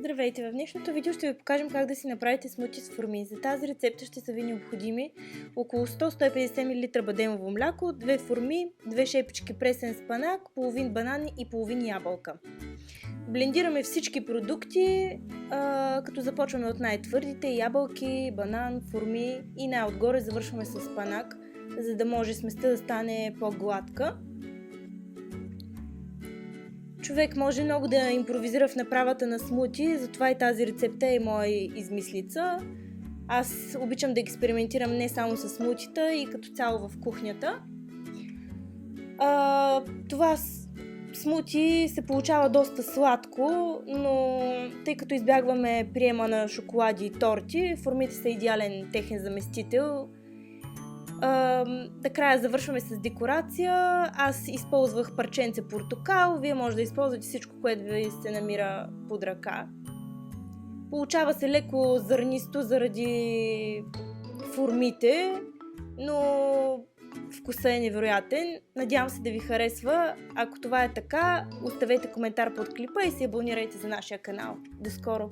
Здравейте! В днешното видео ще ви покажем как да си направите смути с форми. За тази рецепта ще са ви необходими около 100-150 мл бадемово мляко, 2 форми, 2 шепички пресен спанак, половин банан и половин ябълка. Блендираме всички продукти, като започваме от най-твърдите: ябълки, банан, форми и най-отгоре завършваме с спанак, за да може сместа да стане по-гладка. Човек може много да импровизира в направата на смути, затова и тази рецепта е моя измислица. Аз обичам да експериментирам не само с смутита, и като цяло в кухнята. Това смути се получава доста сладко, но тъй като избягваме приема на шоколади и торти, формите са идеален техен заместител. Накрая завършваме с декорация. Аз използвах парченце портокал, вие може да използвате всичко, което ви се намира под ръка. Получава се леко зърнисто заради формите, но вкусът е невероятен. Надявам се да ви харесва. Ако това е така, оставете коментар под клипа и се абонирайте за нашия канал. До скоро!